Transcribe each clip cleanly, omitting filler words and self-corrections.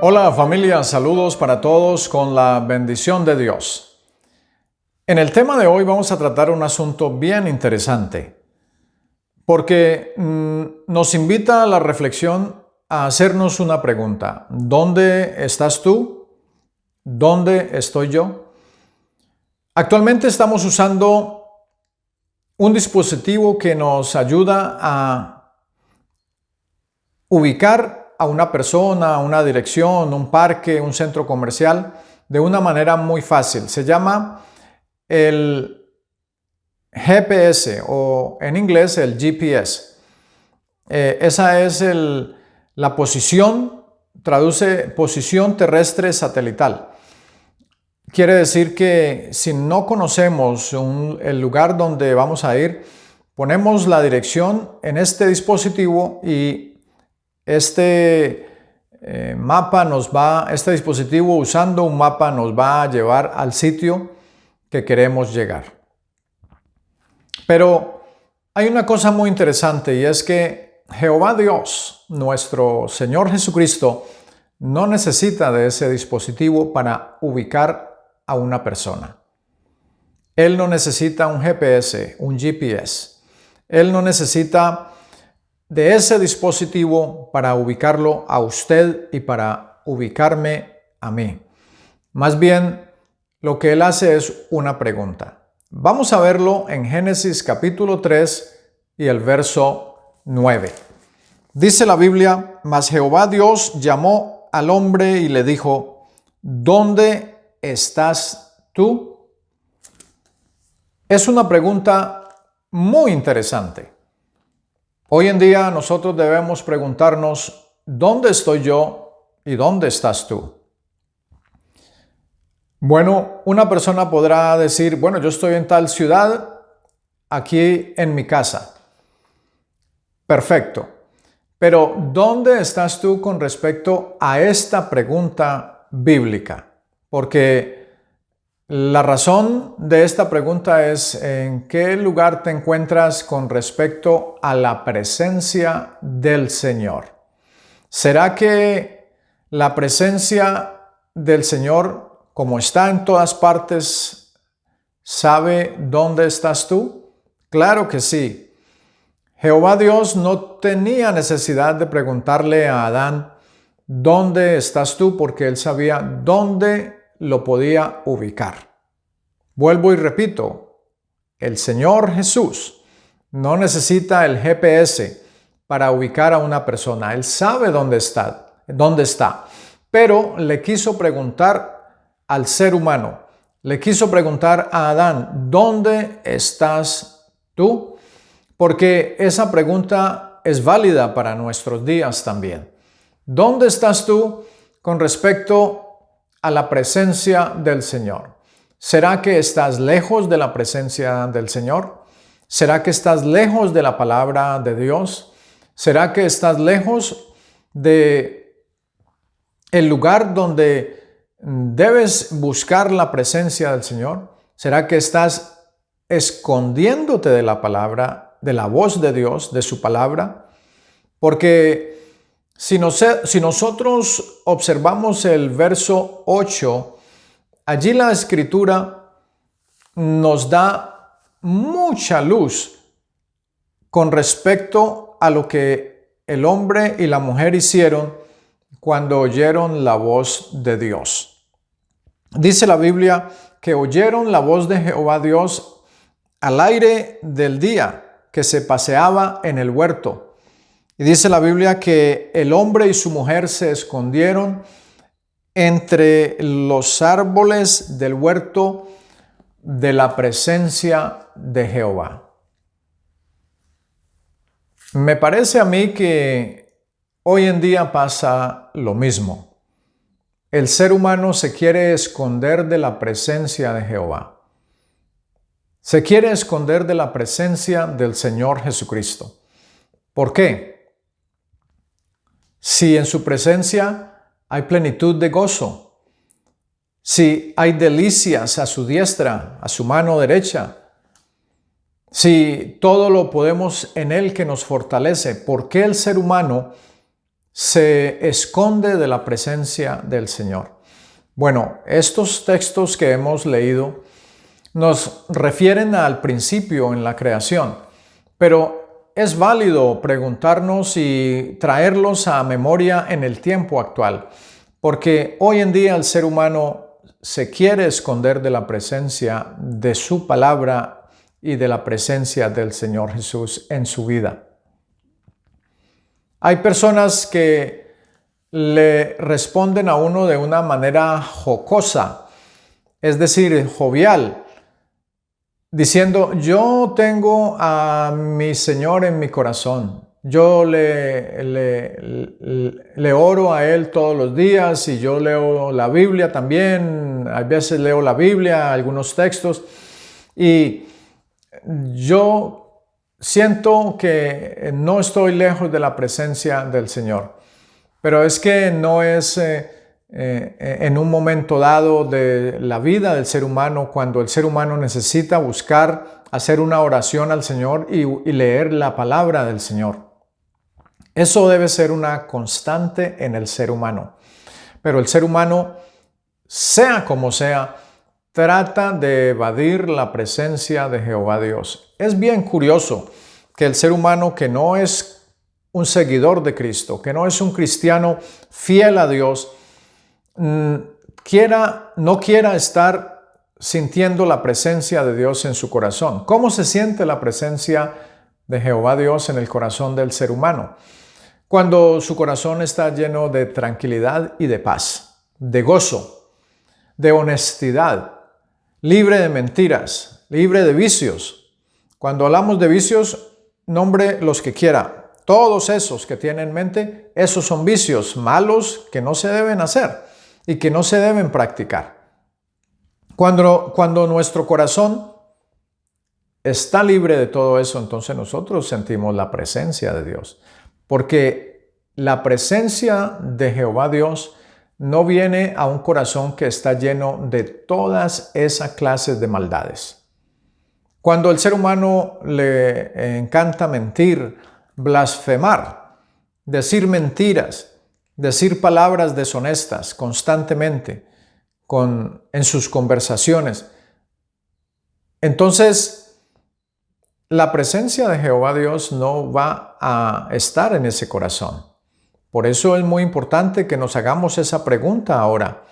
Hola familia, saludos para todos con la bendición de Dios. En el tema de hoy vamos a tratar un asunto bien interesante, porque nos invita a la reflexión a hacernos una pregunta. ¿Dónde estás tú? ¿Dónde estoy yo? Actualmente estamos usando un dispositivo que nos ayuda a ubicar a una persona, a una dirección, un parque, un centro comercial, de una manera muy fácil. Se llama el GPS o en inglés el GPS. Esa es la posición, traduce posición terrestre satelital. Quiere decir que si no conocemos el lugar donde vamos a ir, ponemos la dirección en este dispositivo y este dispositivo usando un mapa nos va a llevar al sitio que queremos llegar. Pero hay una cosa muy interesante y es que Jehová Dios, nuestro Señor Jesucristo, no necesita de ese dispositivo para ubicar a una persona. Él no necesita un GPS, un GPS. Él no necesita de ese dispositivo para ubicarlo a usted y para ubicarme a mí. Más bien, lo que él hace es una pregunta. Vamos a verlo en Génesis capítulo 3 y el verso 9. Dice la Biblia: Mas Jehová Dios llamó al hombre y le dijo: ¿Dónde estás tú? Es una pregunta muy interesante. Hoy en día nosotros debemos preguntarnos: ¿dónde estoy yo y dónde estás tú? Bueno, una persona podrá decir: bueno, yo estoy en tal ciudad, aquí en mi casa. Perfecto. Pero ¿dónde estás tú con respecto a esta pregunta bíblica? Porque la razón de esta pregunta es: ¿en qué lugar te encuentras con respecto a la presencia del Señor? ¿Será que la presencia del Señor, como está en todas partes, sabe dónde estás tú? Claro que sí. Jehová Dios no tenía necesidad de preguntarle a Adán: ¿dónde estás tú? Porque él sabía dónde lo podía ubicar. Vuelvo y repito, el Señor Jesús no necesita el GPS para ubicar a una persona. Él sabe dónde está, pero le quiso preguntar al ser humano, le quiso preguntar a Adán: ¿dónde estás tú? Porque esa pregunta es válida para nuestros días también. ¿Dónde estás tú con respecto a la presencia del Señor? ¿Será que estás lejos de la presencia del Señor? ¿Será que estás lejos de la palabra de Dios? ¿Será que estás lejos de el lugar donde debes buscar la presencia del Señor? ¿Será que estás escondiéndote de la palabra, de la voz de Dios, de su palabra? Porque si nosotros observamos el verso 8, allí la Escritura nos da mucha luz con respecto a lo que el hombre y la mujer hicieron cuando oyeron la voz de Dios. Dice la Biblia que oyeron la voz de Jehová Dios al aire del día que se paseaba en el huerto. Y dice la Biblia que el hombre y su mujer se escondieron entre los árboles del huerto de la presencia de Jehová. Me parece a mí que hoy en día pasa lo mismo. El ser humano se quiere esconder de la presencia de Jehová. Se quiere esconder de la presencia del Señor Jesucristo. ¿Por qué? Si en su presencia hay plenitud de gozo, si hay delicias a su diestra, a su mano derecha, si todo lo podemos en Él que nos fortalece, ¿por qué el ser humano se esconde de la presencia del Señor? Bueno, estos textos que hemos leído nos refieren al principio en la creación, pero es válido preguntarnos y traerlos a memoria en el tiempo actual, porque hoy en día el ser humano se quiere esconder de la presencia de su palabra y de la presencia del Señor Jesús en su vida. Hay personas que le responden a uno de una manera jocosa, es decir, jovial, diciendo: yo tengo a mi Señor en mi corazón, yo le oro a Él todos los días y yo leo la Biblia también, a veces leo la Biblia, algunos textos, y yo siento que no estoy lejos de la presencia del Señor. Pero es que no es en un momento dado de la vida del ser humano cuando el ser humano necesita buscar hacer una oración al Señor y leer la palabra del Señor. Eso debe ser una constante en el ser humano. Pero el ser humano, sea como sea, trata de evadir la presencia de Jehová Dios. Es bien curioso que el ser humano que no es un seguidor de Cristo, que no es un cristiano fiel a Dios, no quiera estar sintiendo la presencia de Dios en su corazón. ¿Cómo se siente la presencia de Jehová Dios en el corazón del ser humano? Cuando su corazón está lleno de tranquilidad y de paz, de gozo, de honestidad, libre de mentiras, libre de vicios. Cuando hablamos de vicios, nombre los que quiera. Todos esos que tiene en mente, esos son vicios malos que no se deben hacer y que no se deben practicar. Cuando nuestro corazón está libre de todo eso, entonces nosotros sentimos la presencia de Dios. Porque la presencia de Jehová Dios no viene a un corazón que está lleno de todas esas clases de maldades. Cuando el ser humano le encanta mentir, blasfemar, decir mentiras, decir palabras deshonestas constantemente en sus conversaciones, entonces la presencia de Jehová Dios no va a estar en ese corazón. Por eso es muy importante que nos hagamos esa pregunta ahora.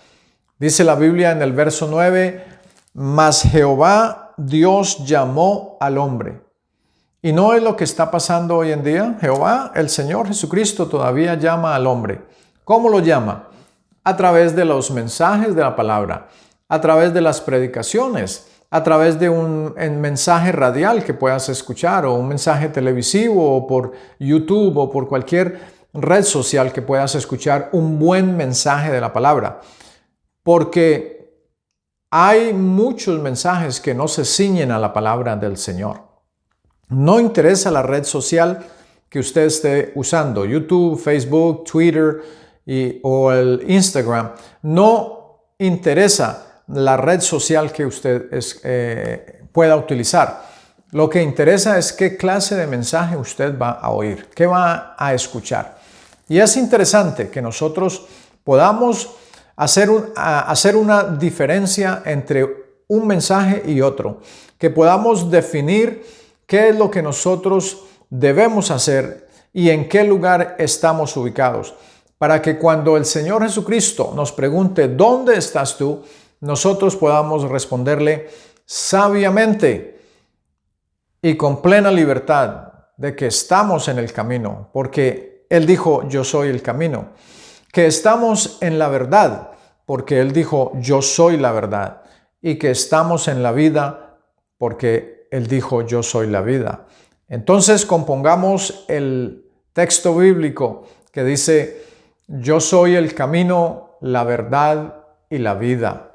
Dice la Biblia en el verso 9, mas Jehová Dios llamó al hombre. Y no es lo que está pasando hoy en día. Jehová, el Señor Jesucristo, todavía llama al hombre. ¿Cómo lo llama? A través de los mensajes de la palabra, a través de las predicaciones, a través de un mensaje radial que puedas escuchar, o un mensaje televisivo, o por YouTube, o por cualquier red social que puedas escuchar un buen mensaje de la palabra. Porque hay muchos mensajes que no se ciñen a la palabra del Señor. No interesa la red social que usted esté usando, YouTube, Facebook, Twitter o el Instagram. No interesa la red social que usted pueda utilizar. Lo que interesa es qué clase de mensaje usted va a oír, qué va a escuchar. Y es interesante que nosotros podamos hacer una diferencia entre un mensaje y otro, que podamos definir qué es lo que nosotros debemos hacer y en qué lugar estamos ubicados, para que cuando el Señor Jesucristo nos pregunte ¿dónde estás tú?, nosotros podamos responderle sabiamente y con plena libertad de que estamos en el camino, porque Él dijo yo soy el camino, que estamos en la verdad, porque Él dijo yo soy la verdad, y que estamos en la vida, porque Él dijo yo soy la vida. Entonces compongamos el texto bíblico que dice yo soy el camino, la verdad y la vida.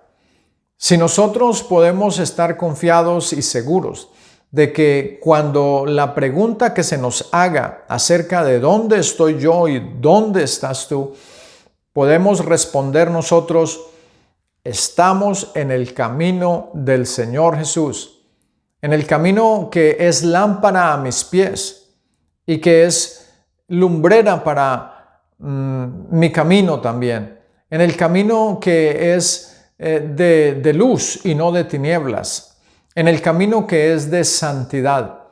Si nosotros podemos estar confiados y seguros de que cuando la pregunta que se nos haga acerca de dónde estoy yo y dónde estás tú, podemos responder nosotros, estamos en el camino del Señor Jesús, en el camino que es lámpara a mis pies y que es lumbrera para mi camino también, en el camino que es de luz y no de tinieblas, en el camino que es de santidad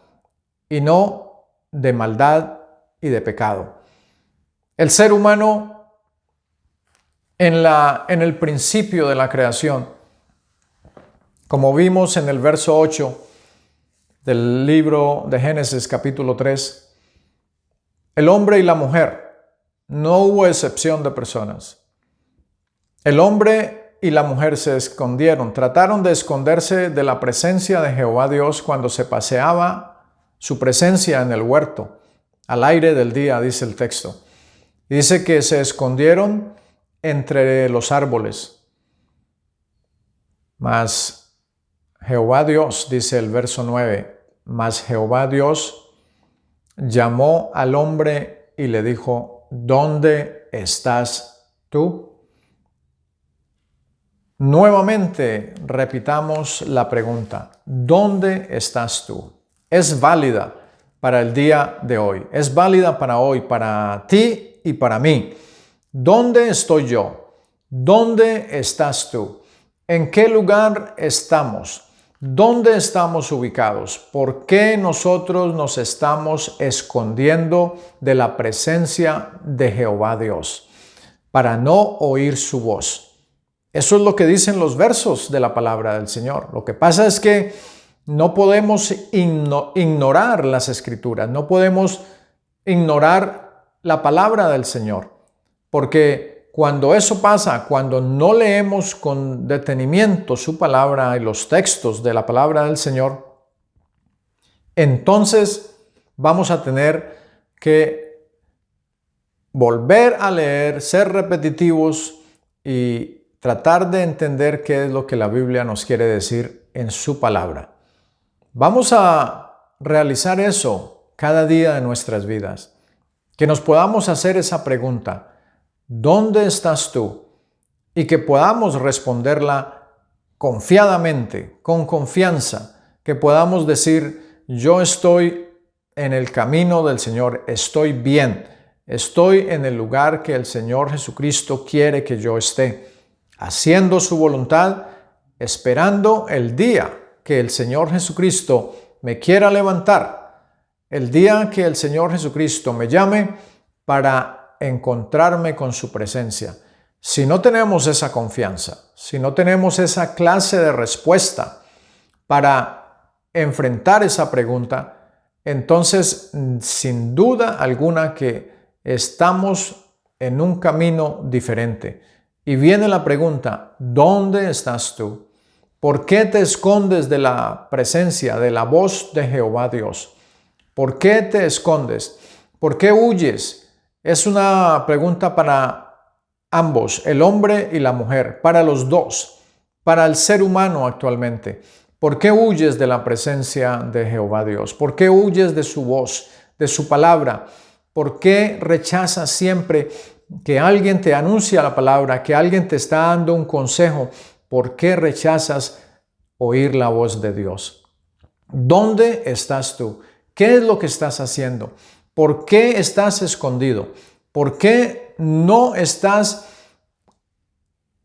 y no de maldad y de pecado. El ser humano en el principio de la creación, como vimos en el verso 8 del libro de Génesis capítulo 3, el hombre y la mujer, no hubo excepción de personas. El hombre y la mujer se escondieron, trataron de esconderse de la presencia de Jehová Dios cuando se paseaba su presencia en el huerto, al aire del día, dice el texto. Dice que se escondieron entre los árboles. Mas Jehová Dios, dice el verso 9, mas Jehová Dios llamó al hombre y le dijo, ¿dónde estás tú? Nuevamente repitamos la pregunta, ¿dónde estás tú? Es válida para el día de hoy, es válida para hoy, para ti y para mí. ¿Dónde estoy yo? ¿Dónde estás tú? ¿En qué lugar estamos? ¿Dónde estamos ubicados? ¿Por qué nosotros nos estamos escondiendo de la presencia de Jehová Dios? Para no oír su voz. Eso es lo que dicen los versos de la palabra del Señor. Lo que pasa es que no podemos ignorar las Escrituras, no podemos ignorar la palabra del Señor, porque cuando eso pasa, cuando no leemos con detenimiento su palabra y los textos de la palabra del Señor, entonces vamos a tener que volver a leer, ser repetitivos y tratar de entender qué es lo que la Biblia nos quiere decir en su palabra. Vamos a realizar eso cada día de nuestras vidas. Que nos podamos hacer esa pregunta, ¿dónde estás tú? Y que podamos responderla confiadamente, con confianza, que podamos decir, yo estoy en el camino del Señor, estoy bien, estoy en el lugar que el Señor Jesucristo quiere que yo esté, haciendo su voluntad, esperando el día que el Señor Jesucristo me quiera levantar, el día que el Señor Jesucristo me llame para encontrarme con su presencia. Si no tenemos esa confianza, si no tenemos esa clase de respuesta para enfrentar esa pregunta, entonces sin duda alguna que estamos en un camino diferente. Y viene la pregunta, ¿dónde estás tú? ¿Por qué te escondes de la presencia, de la voz de Jehová Dios? ¿Por qué te escondes? ¿Por qué huyes? Es una pregunta para ambos, el hombre y la mujer, para los dos, para el ser humano actualmente. ¿Por qué huyes de la presencia de Jehová Dios? ¿Por qué huyes de su voz, de su palabra? ¿Por qué rechazas siempre que alguien te anuncia la palabra, que alguien te está dando un consejo? ¿Por qué rechazas oír la voz de Dios? ¿Dónde estás tú? ¿Qué es lo que estás haciendo? ¿Por qué estás escondido? ¿Por qué no estás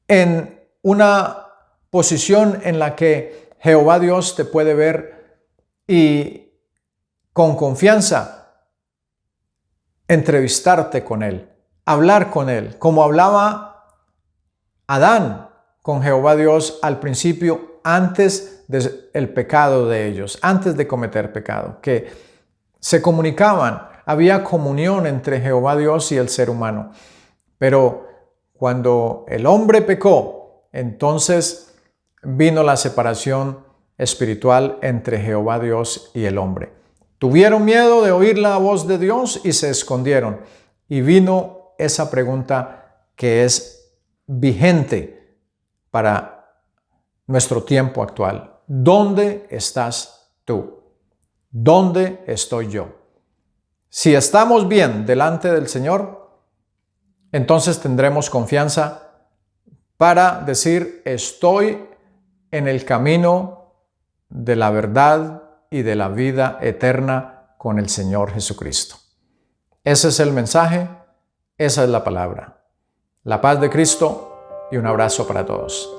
en una posición en la que Jehová Dios te puede ver y con confianza entrevistarte con Él, hablar con Él, como hablaba Adán con Jehová Dios al principio, antes del pecado de ellos, antes de cometer pecado, que se comunicaban, había comunión entre Jehová Dios y el ser humano. Pero cuando el hombre pecó, entonces vino la separación espiritual entre Jehová Dios y el hombre. Tuvieron miedo de oír la voz de Dios y se escondieron. Y vino esa pregunta que es vigente para nuestro tiempo actual. ¿Dónde estás tú? ¿Dónde estoy yo? Si estamos bien delante del Señor, entonces tendremos confianza para decir, estoy en el camino de la verdad y de la vida eterna con el Señor Jesucristo. Ese es el mensaje Esa es la palabra. La paz de Cristo y un abrazo para todos.